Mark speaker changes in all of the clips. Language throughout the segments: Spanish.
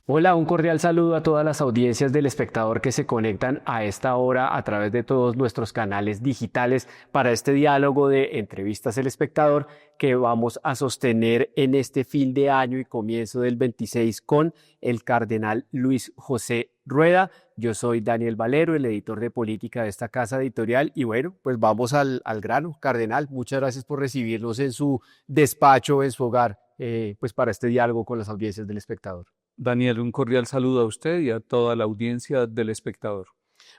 Speaker 1: Hola, un cordial saludo a todas las audiencias del espectador que se conectan a esta hora a través de todos nuestros canales digitales para este diálogo de entrevistas El Espectador que vamos a sostener en este fin de año y comienzo del 26 con el cardenal Luis José Rueda. Yo soy Daniel Valero, el editor de política de esta casa editorial y bueno, pues vamos al grano. Cardenal, muchas gracias por recibirnos en su despacho, en su hogar, pues para este diálogo con las audiencias del espectador.
Speaker 2: Daniel, un cordial saludo a usted y a toda la audiencia del espectador.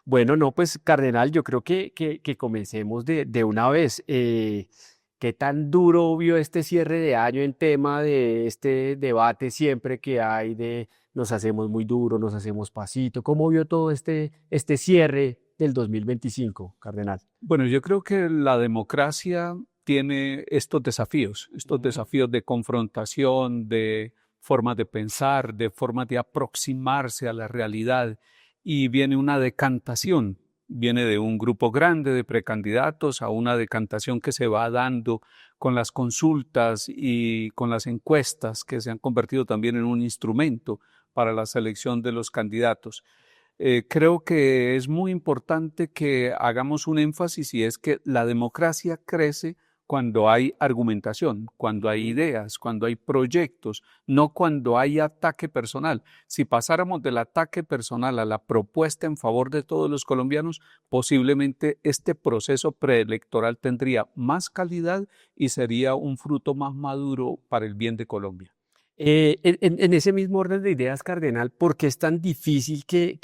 Speaker 1: Bueno, no, pues Cardenal, yo creo que comencemos de una vez. ¿Qué tan duro vio este cierre de año en tema de este debate siempre que hay de nos hacemos muy duro, nos hacemos pasito? ¿Cómo vio todo este cierre del 2025, Cardenal?
Speaker 2: Bueno, yo creo que la democracia tiene estos
Speaker 1: Ujú.
Speaker 2: desafíos de confrontación, de formas de pensar, de formas de aproximarse a la realidad y viene una decantación, viene de un grupo grande de precandidatos a una decantación que se va dando con las consultas y con las encuestas que se han convertido también en un instrumento para la selección de los candidatos. Creo que es muy importante que hagamos un énfasis y es que la democracia crece cuando hay argumentación, cuando hay
Speaker 1: Ujú.
Speaker 2: ideas, cuando hay proyectos, no cuando hay ataque personal. Si pasáramos del ataque personal a la propuesta en favor de todos los colombianos, posiblemente este proceso preelectoral tendría más calidad y sería un fruto más maduro para el bien de Colombia.
Speaker 1: En ese mismo orden de ideas, Cardenal, ¿por qué es tan difícil que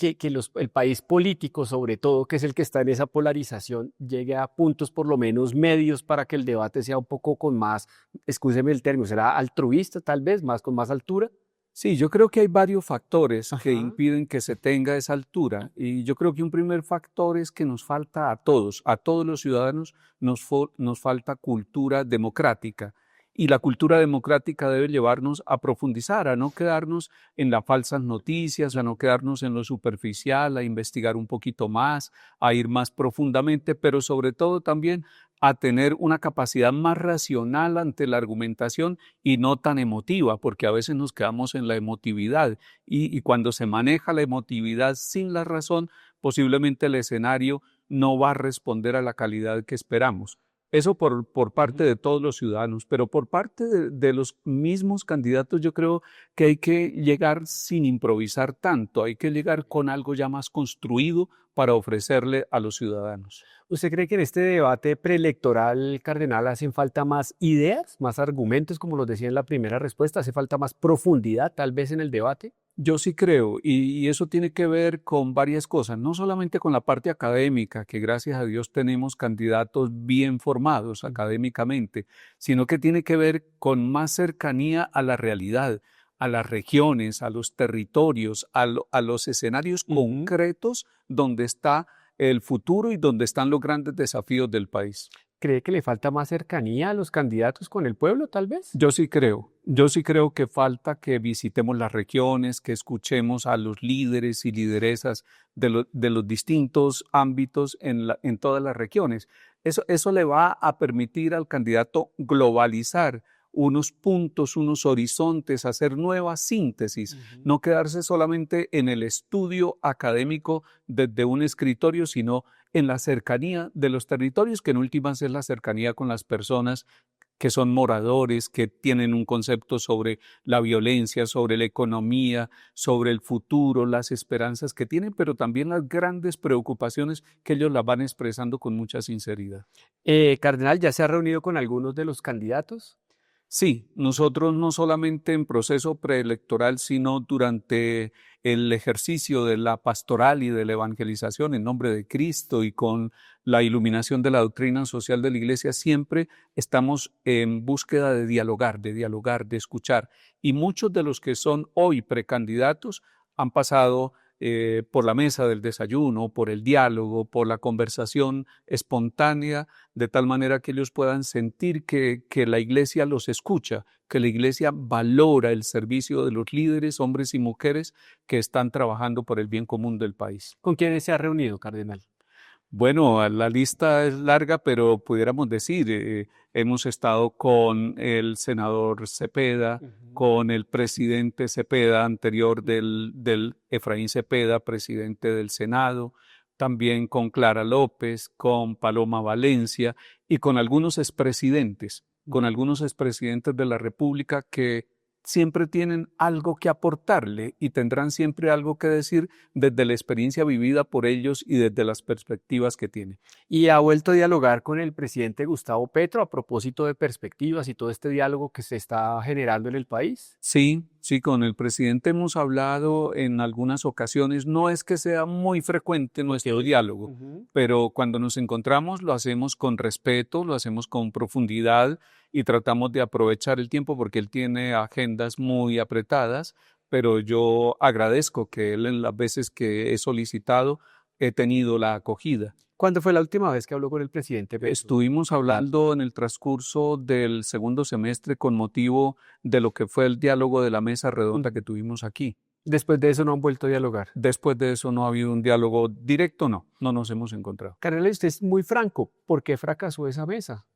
Speaker 1: el país político, sobre todo, que es el que está en esa polarización, llegue a puntos por lo menos medios para que el debate sea un poco con más, excúseme el término, será altruista tal vez, más con más altura?
Speaker 2: Sí, yo creo que hay varios factores que
Speaker 1: Ajá.
Speaker 2: impiden que se tenga esa altura y yo creo que un primer factor es que nos falta a todos los ciudadanos nos falta cultura democrática y la cultura democrática debe llevarnos a profundizar, a no quedarnos en las falsas noticias, a no quedarnos en lo superficial, a investigar un poquito más, a ir más profundamente, pero sobre todo también a tener una capacidad más racional ante la argumentación y no tan emotiva, porque a veces nos quedamos en la emotividad y cuando se maneja la emotividad sin la razón, posiblemente el escenario no va a responder a la calidad que esperamos. Eso por parte
Speaker 1: Ujú.
Speaker 2: de todos los ciudadanos, pero por parte de los mismos candidatos yo creo que hay que llegar sin improvisar tanto, hay que llegar con algo ya más construido para ofrecerle a los ciudadanos.
Speaker 1: ¿Usted cree que en este debate preelectoral, Cardenal, hacen falta más ideas, más argumentos, como los decía en la primera respuesta? ¿Hace falta más profundidad tal vez en el debate?
Speaker 2: Yo sí creo, y eso tiene que ver con varias cosas, no solamente con la parte académica, que gracias a Dios tenemos candidatos bien formados académicamente, sino que tiene que ver con más cercanía a la realidad, a las regiones, a los territorios, a los escenarios
Speaker 1: Ujú.
Speaker 2: concretos donde está el futuro y donde están los grandes desafíos del país.
Speaker 1: ¿Cree que le falta más cercanía a los candidatos con el pueblo, tal vez?
Speaker 2: Yo sí creo que falta que visitemos las regiones, que escuchemos a los líderes y lideresas de los distintos ámbitos en todas las regiones. Eso le va a permitir al candidato globalizar unos puntos, unos horizontes, hacer nuevas síntesis,
Speaker 1: Ujú.
Speaker 2: no quedarse solamente en el estudio académico desde un escritorio, sino en la cercanía de los territorios, que en últimas es la cercanía con las personas que son moradores, que tienen un concepto sobre la violencia, sobre la economía, sobre el futuro, las esperanzas que tienen, pero también las grandes preocupaciones que ellos las van expresando con mucha sinceridad.
Speaker 1: Cardenal, ¿ya se ha reunido con algunos de los candidatos?
Speaker 2: Sí, nosotros no solamente en proceso preelectoral, sino durante el ejercicio de la pastoral y de la evangelización en nombre de Cristo y con la iluminación de la doctrina social de la Iglesia, siempre estamos en búsqueda de escuchar. Y muchos de los que son hoy precandidatos han pasado por la mesa del desayuno, por el diálogo, por la conversación espontánea de tal manera que ellos puedan sentir que la iglesia los escucha, que la iglesia valora el servicio de los líderes, hombres y mujeres que están trabajando por el bien común del país.
Speaker 1: ¿Con quiénes se ha reunido, Cardenal?
Speaker 2: Bueno, la lista es larga, pero pudiéramos decir, hemos estado con el senador Cepeda,
Speaker 1: Ujú.
Speaker 2: con el presidente Cepeda anterior del Efraín Cepeda, presidente del Senado, también con Clara López, con Paloma Valencia y con algunos expresidentes de la República que siempre tienen algo que aportarle y tendrán siempre algo que decir desde la experiencia vivida por ellos y desde las perspectivas que tienen.
Speaker 1: Y ha vuelto a dialogar con el presidente Gustavo Petro a propósito de perspectivas y todo este diálogo que se está generando en el país.
Speaker 2: Sí, sí, con el presidente hemos hablado en algunas ocasiones. No es que sea muy frecuente
Speaker 1: Ok.
Speaker 2: nuestro diálogo,
Speaker 1: Ujú.
Speaker 2: pero cuando nos encontramos lo hacemos con respeto, lo hacemos con profundidad y tratamos de aprovechar el tiempo porque él tiene agendas muy apretadas, pero yo agradezco que él en las veces que he solicitado he tenido la acogida.
Speaker 1: ¿Cuándo fue la última vez que habló con el presidente Petro?
Speaker 2: Estuvimos hablando en el transcurso del segundo semestre con motivo de lo que fue el diálogo de la mesa redonda que tuvimos aquí.
Speaker 1: Después de eso no han vuelto a dialogar.
Speaker 2: Después de eso no ha habido un diálogo directo, no nos hemos encontrado.
Speaker 1: Carnal, usted es muy franco. ¿Por qué fracasó esa mesa?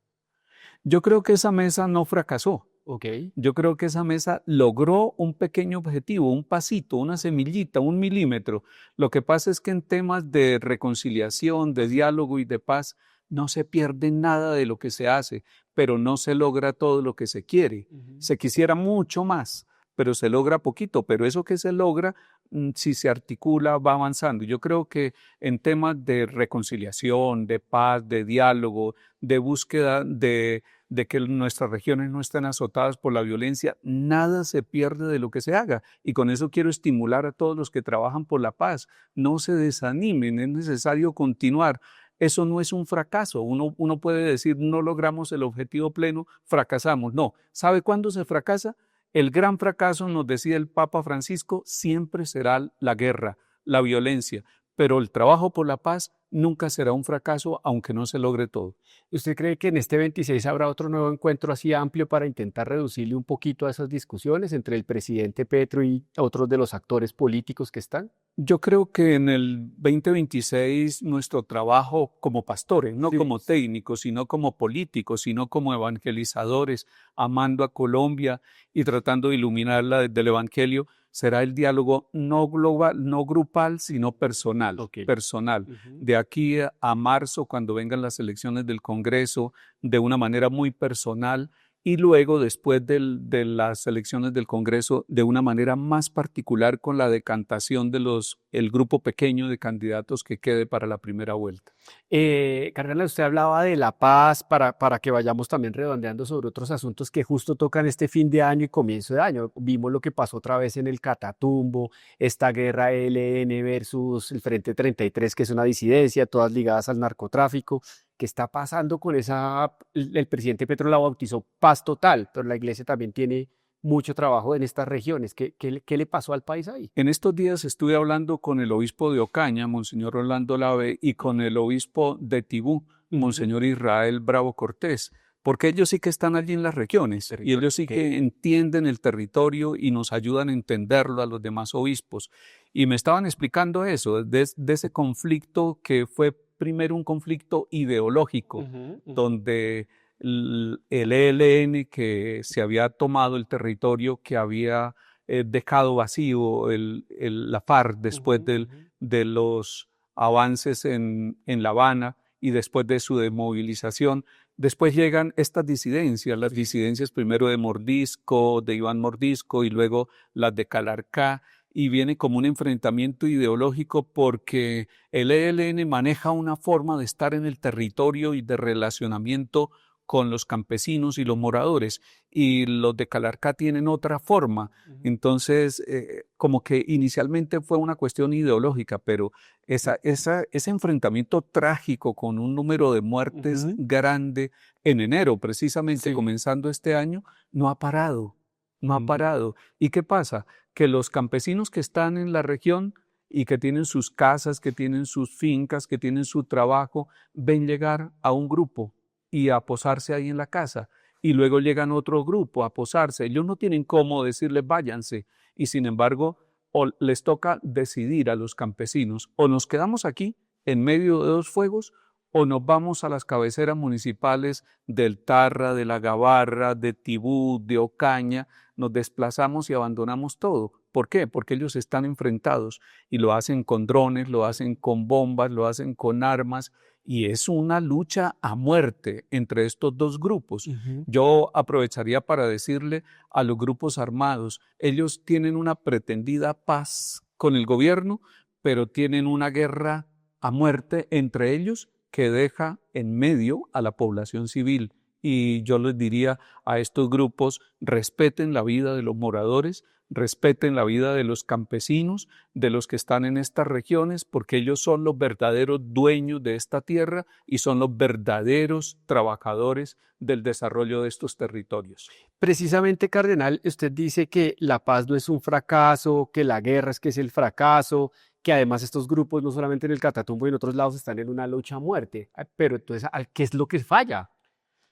Speaker 2: Yo creo que esa mesa no fracasó.
Speaker 1: Ok.
Speaker 2: Yo creo que esa mesa logró un pequeño objetivo, un pasito, una semillita, un milímetro. Lo que pasa es que en temas de reconciliación, de diálogo y de paz, no se pierde nada de lo que se hace, pero no se logra todo lo que se quiere.
Speaker 1: Ujú.
Speaker 2: Se quisiera mucho más, pero se logra poquito. Pero eso que se logra, si se articula, va avanzando. Yo creo que en temas de reconciliación, de paz, de diálogo, de búsqueda de que nuestras regiones no estén azotadas por la violencia, nada se pierde de lo que se haga. Y con eso quiero estimular a todos los que trabajan por la paz. No se desanimen, es necesario continuar. Eso no es un fracaso. Uno puede decir, no logramos el objetivo pleno, fracasamos. No. ¿Sabe cuándo se fracasa? El gran fracaso, nos decía el Papa Francisco, siempre será la guerra, la violencia. Pero el trabajo por la paz nunca será un fracaso, aunque no se logre todo.
Speaker 1: ¿Usted cree que en este 26 habrá otro nuevo encuentro así amplio para intentar reducirle un poquito a esas discusiones entre el presidente Petro y otros de los actores políticos que están?
Speaker 2: Yo creo que en el 2026 nuestro trabajo como pastores, no
Speaker 1: Sí.
Speaker 2: como técnicos, sino como políticos, sino como evangelizadores, amando a Colombia y tratando de iluminarla desde el Evangelio, será el diálogo no global, no grupal, sino personal,
Speaker 1: Ok.
Speaker 2: personal.
Speaker 1: Ujú.
Speaker 2: De aquí a marzo, cuando vengan las elecciones del Congreso, de una manera muy personal, y luego, después de las elecciones del Congreso, de una manera más particular con la decantación de el grupo pequeño de candidatos que quede para la primera vuelta.
Speaker 1: Cardenal, usted hablaba de la paz para que vayamos también redondeando sobre otros asuntos que justo tocan este fin de año y comienzo de año. Vimos lo que pasó otra vez en el Catatumbo, esta guerra ELN versus el Frente 33, que es una disidencia, todas ligadas al narcotráfico. ¿Qué está pasando con esa? El presidente Petro la bautizó paz total, pero la iglesia también tiene mucho trabajo en estas regiones. ¿Qué le pasó al país ahí?
Speaker 2: En estos días estuve hablando con el obispo de Ocaña, Monseñor Orlando Lave, y con el obispo de Tibú,
Speaker 1: Ujú.
Speaker 2: Monseñor Israel Bravo Cortés, porque ellos sí que están allí en las regiones y ellos sí
Speaker 1: Ok.
Speaker 2: que entienden el territorio y nos ayudan a entenderlo a los demás obispos. Y me estaban explicando eso, de ese conflicto que fue primero un conflicto ideológico,
Speaker 1: Ujú, ujú.
Speaker 2: donde el ELN, que se había tomado el territorio, que había dejado vacío la FARC después
Speaker 1: Ujú, ujú.
Speaker 2: de los avances en La Habana y después de su desmovilización. Después llegan estas disidencias, las disidencias primero de Mordisco, de Iván Mordisco y luego las de Calarcá, y viene como un enfrentamiento ideológico porque el ELN maneja una forma de estar en el territorio y de relacionamiento con los campesinos y los moradores, y los de Calarcá tienen otra forma.
Speaker 1: Ujú.
Speaker 2: Entonces, como que inicialmente fue una cuestión ideológica, pero ese enfrentamiento trágico con un número de muertes
Speaker 1: Ujú.
Speaker 2: grande en enero, precisamente
Speaker 1: Sí.
Speaker 2: comenzando este año, no ha parado, no ha
Speaker 1: Ujú.
Speaker 2: parado. ¿Y qué pasa? Que los campesinos que están en la región y que tienen sus casas, que tienen sus fincas, que tienen su trabajo, ven llegar a un grupo y a posarse ahí en la casa. Y luego llegan otro grupo a posarse. Ellos no tienen cómo decirles váyanse. Y sin embargo, o les toca decidir a los campesinos, o nos quedamos aquí en medio de dos fuegos o nos vamos a las cabeceras municipales del Tarra, de La Gabarra, de Tibú, de Ocaña, nos desplazamos y abandonamos todo. ¿Por qué? Porque ellos están enfrentados y lo hacen con drones, lo hacen con bombas, lo hacen con armas y es una lucha a muerte entre estos dos grupos. Yo aprovecharía para decirle a los grupos armados, ellos tienen una pretendida paz con el gobierno, pero tienen una guerra a muerte entre ellos que deja en medio a la población civil. Y yo les diría a estos grupos, respeten la vida de los moradores, respeten la vida de los campesinos, de los que están en estas regiones, porque ellos son los verdaderos dueños de esta tierra y son los verdaderos trabajadores del desarrollo de estos territorios.
Speaker 1: Precisamente, cardenal, usted dice que la paz no es un fracaso, que la guerra es que es el fracaso, que además estos grupos, no solamente en el Catatumbo y en otros lados, están en una lucha a muerte. Pero entonces, ¿qué es lo que falla?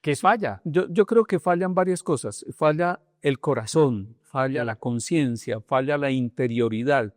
Speaker 1: ¿Qué falla?
Speaker 2: Yo creo que fallan varias cosas. Falla el corazón, falla la conciencia, falla la interioridad.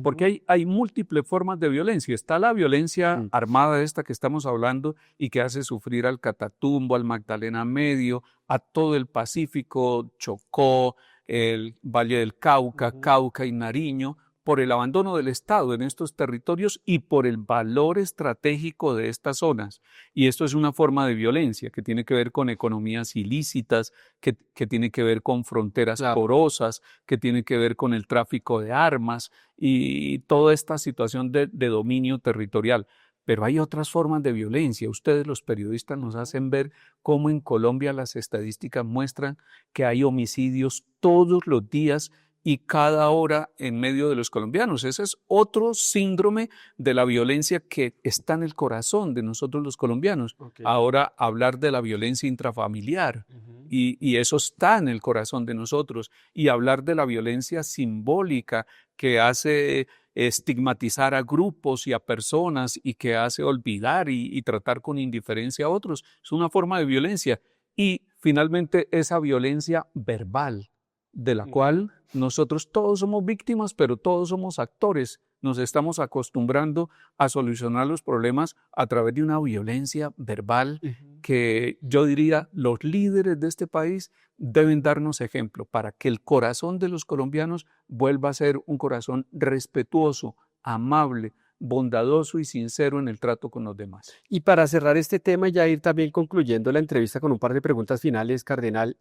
Speaker 2: Porque hay múltiples formas de violencia. Está la violencia armada esta que estamos hablando y que hace sufrir al Catatumbo, al Magdalena Medio, a todo el Pacífico, Chocó, el Valle del Cauca, Cauca y Nariño, por el abandono del Estado en estos territorios y por el valor estratégico de estas zonas. Y esto es una forma de violencia que tiene que ver con economías ilícitas, que tiene que ver con fronteras porosas, que tiene que ver con el tráfico de armas y toda esta situación de dominio territorial. Pero hay otras formas de violencia. Ustedes, los periodistas, nos hacen ver cómo en Colombia las estadísticas muestran que hay homicidios todos los días y cada hora en medio de los colombianos. Ese es otro síndrome de la violencia que está en el corazón de nosotros los colombianos. Ahora hablar de la violencia intrafamiliar y eso está en el corazón de nosotros. Y hablar de la violencia simbólica que hace estigmatizar a grupos y a personas y que hace olvidar y tratar con indiferencia a otros. Es una forma de violencia. Y finalmente esa violencia verbal, de la cual nosotros todos somos víctimas, pero todos somos actores. Nos estamos acostumbrando a solucionar los problemas a través de una violencia verbal que yo diría los líderes de este país deben darnos ejemplo para que el corazón de los colombianos vuelva a ser un corazón respetuoso, amable, bondadoso y sincero en el trato con los demás.
Speaker 1: Y para cerrar este tema y ya ir también concluyendo la entrevista con un par de preguntas finales, cardenal,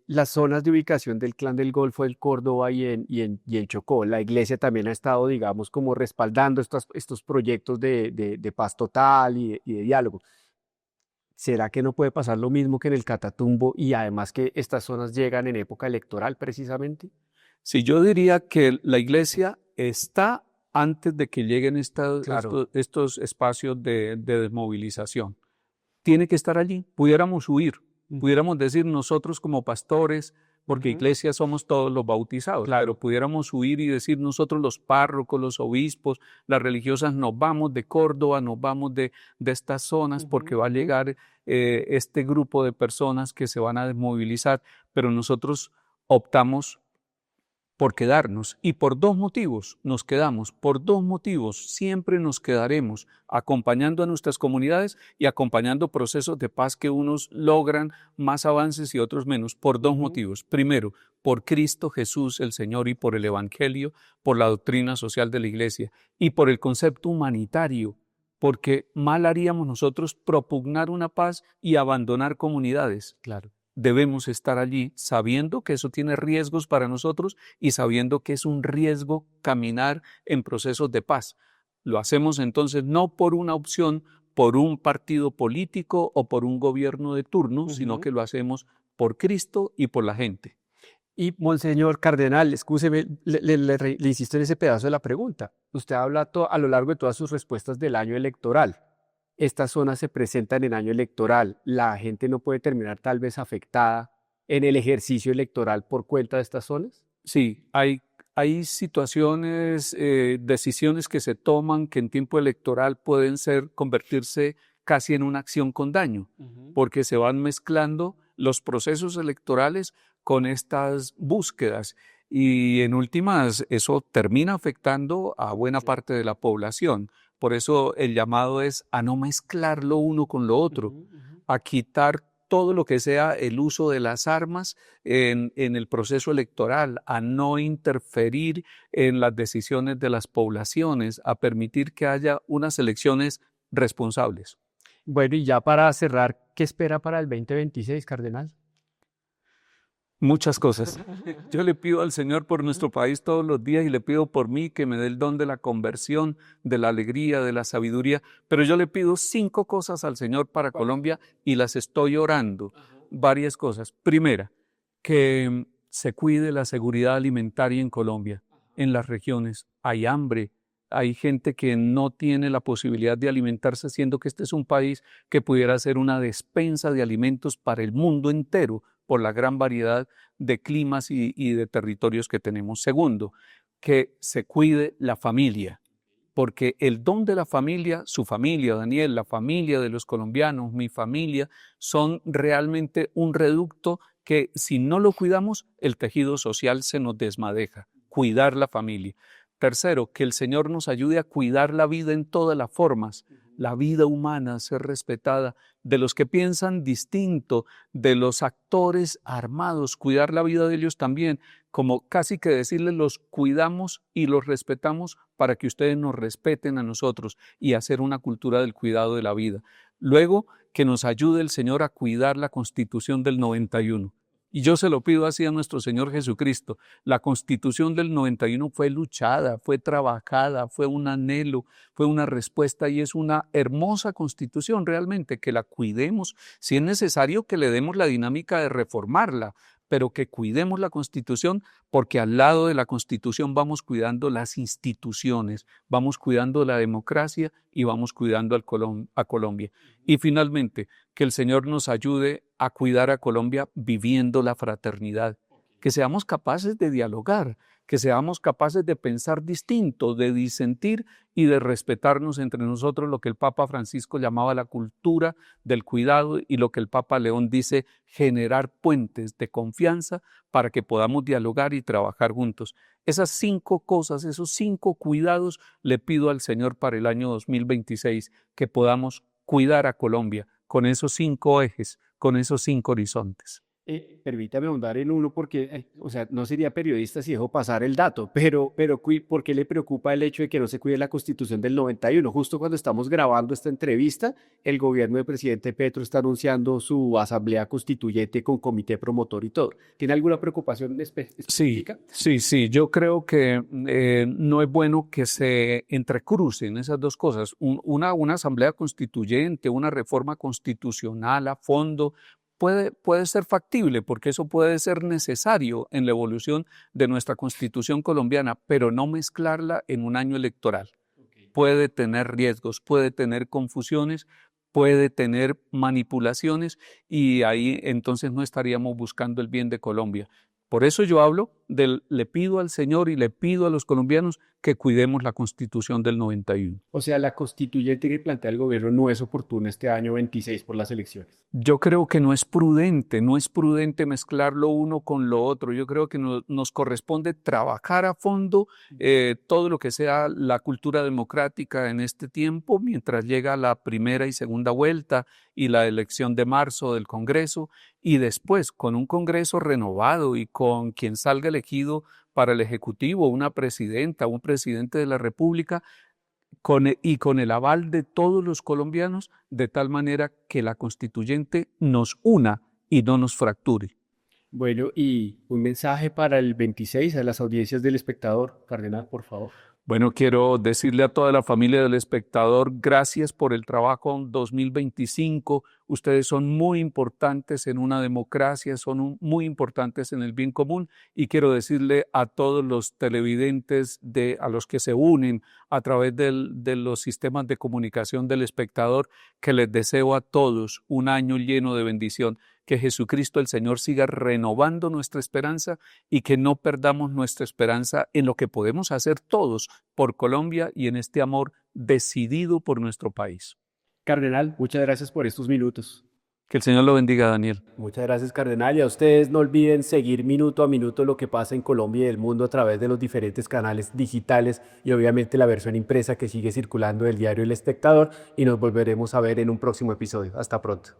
Speaker 1: las zonas de ubicación del Clan del Golfo, del Córdoba y en Chocó, la iglesia también ha estado, digamos, como respaldando estos proyectos de paz total y de diálogo. ¿Será que no puede pasar lo mismo que en el Catatumbo y además que estas zonas llegan en época electoral precisamente?
Speaker 2: Sí, yo diría que la iglesia está antes de que lleguen estos espacios de desmovilización. Tiene que estar allí. Pudiéramos huir, pudiéramos decir nosotros como pastores, porque iglesia somos todos los bautizados, pero pudiéramos huir y decir nosotros los párrocos, los obispos, las religiosas, nos vamos de Córdoba, nos vamos de estas zonas porque va a llegar este grupo de personas que se van a desmovilizar, pero nosotros optamos por quedarnos y por dos motivos nos quedamos, por dos motivos siempre nos quedaremos acompañando a nuestras comunidades y acompañando procesos de paz que unos logran más avances y otros menos, por dos motivos. Primero, por Cristo Jesús el Señor y por el Evangelio, por la doctrina social de la Iglesia y por el concepto humanitario, porque mal haríamos nosotros propugnar una paz y abandonar comunidades.
Speaker 1: Claro.
Speaker 2: Debemos estar allí sabiendo que eso tiene riesgos para nosotros y sabiendo que es un riesgo caminar en procesos de paz. Lo hacemos entonces no por una opción, por un partido político o por un gobierno de turno, sino que lo hacemos por Cristo y por la gente.
Speaker 1: Y, Monseñor Cardenal, excúseme, le insisto en ese pedazo de la pregunta. Usted habla a lo largo de todas sus respuestas del año electoral. Estas zonas se presentan en año electoral. La gente no puede terminar tal vez afectada en el ejercicio electoral por cuenta de estas zonas.
Speaker 2: Sí, hay situaciones, decisiones que se toman que en tiempo electoral pueden convertirse casi en una acción con daño, porque se van mezclando los procesos electorales con estas búsquedas y en últimas eso termina afectando a buena parte de la población. Por eso el llamado es a no mezclar lo uno con lo otro, a quitar todo lo que sea el uso de las armas en el proceso electoral, a no interferir en las decisiones de las poblaciones, a permitir que haya unas elecciones responsables.
Speaker 1: Bueno, y ya para cerrar, ¿qué espera para el 2026, cardenal?
Speaker 2: Muchas cosas. Yo le pido al Señor por nuestro país todos los días y le pido por mí que me dé el don de la conversión, de la alegría, de la sabiduría, pero yo le pido 5 cosas al Señor para Colombia y las estoy orando. Varias cosas. Primera, que se cuide la seguridad alimentaria en Colombia, en las regiones. Hay hambre, hay gente que no tiene la posibilidad de alimentarse, siendo que este es un país que pudiera ser una despensa de alimentos para el mundo entero, por la gran variedad de climas y de territorios que tenemos. Segundo, que se cuide la familia, porque el don de la familia, su familia, Daniel, la familia de los colombianos, mi familia, son realmente un reducto que si no lo cuidamos, el tejido social se nos desmadeja. Cuidar la familia. Tercero, que el Señor nos ayude a cuidar la vida en todas las formas, la vida humana, ser respetada, de los que piensan distinto, de los actores armados, cuidar la vida de ellos también, como casi que decirles los cuidamos y los respetamos para que ustedes nos respeten a nosotros y hacer una cultura del cuidado de la vida. Luego, que nos ayude el Señor a cuidar la Constitución del 91. Y yo se lo pido así a nuestro Señor Jesucristo. La Constitución del 91 fue luchada, fue trabajada, fue un anhelo, fue una respuesta y es una hermosa Constitución realmente, que la cuidemos. Si es necesario que le demos la dinámica de reformarla, pero que cuidemos la Constitución, porque al lado de la Constitución vamos cuidando las instituciones, vamos cuidando la democracia y vamos cuidando a Colombia. Y finalmente, que el Señor nos ayude a cuidar a Colombia viviendo la fraternidad, que seamos capaces de dialogar, que seamos capaces de pensar distinto, de disentir y de respetarnos entre nosotros, lo que el Papa Francisco llamaba la cultura del cuidado y lo que el Papa León dice, generar puentes de confianza para que podamos dialogar y trabajar juntos. Esas 5 cosas, esos 5 cuidados le pido al Señor para el año 2026, que podamos cuidar a Colombia con esos 5 ejes, con esos 5 horizontes.
Speaker 1: Permítame ahondar en uno porque, o sea, no sería periodista si dejo pasar el dato, pero ¿por qué le preocupa el hecho de que no se cuide la Constitución del 91? Justo cuando estamos grabando esta entrevista, el gobierno del presidente Petro está anunciando su asamblea constituyente con comité promotor y todo. ¿Tiene alguna preocupación específica?
Speaker 2: Sí. Yo creo que no es bueno que se entrecrucen esas dos cosas. Una asamblea constituyente, una reforma constitucional a fondo, puede ser factible porque eso puede ser necesario en la evolución de nuestra Constitución colombiana, pero no mezclarla en un año electoral. Puede tener riesgos, puede tener confusiones, puede tener manipulaciones y ahí entonces no estaríamos buscando el bien de Colombia. Por eso yo hablo le pido al Señor y le pido a los colombianos que cuidemos la Constitución del 91.
Speaker 1: O sea, la constituyente que plantea el gobierno no es oportuna este año 26 por las elecciones.
Speaker 2: Yo creo que no es prudente mezclar lo uno con lo otro. Yo creo que nos corresponde trabajar a fondo todo lo que sea la cultura democrática en este tiempo, mientras llega la primera y segunda vuelta y la elección de marzo del Congreso, y después con un Congreso renovado y con quien salga elegido para el Ejecutivo, una presidenta, un presidente de la República, y con el aval de todos los colombianos, de tal manera que la constituyente nos una y no nos fracture.
Speaker 1: Bueno, y un mensaje para el 26 a las audiencias del espectador, cardenal, por favor.
Speaker 2: Bueno, quiero decirle a toda la familia del espectador, gracias por el trabajo 2025. Ustedes son muy importantes en una democracia, son muy importantes en el bien común. Y quiero decirle a todos los televidentes, a los que se unen a través de los sistemas de comunicación del espectador, que les deseo a todos un año lleno de bendición. Que Jesucristo el Señor siga renovando nuestra esperanza y que no perdamos nuestra esperanza en lo que podemos hacer todos por Colombia y en este amor decidido por nuestro país.
Speaker 1: Cardenal, muchas gracias por estos minutos.
Speaker 2: Que el Señor lo bendiga, Daniel.
Speaker 1: Muchas gracias, cardenal. Y a ustedes no olviden seguir minuto a minuto lo que pasa en Colombia y el mundo a través de los diferentes canales digitales y obviamente la versión impresa que sigue circulando del diario El Espectador. Y nos volveremos a ver en un próximo episodio. Hasta pronto.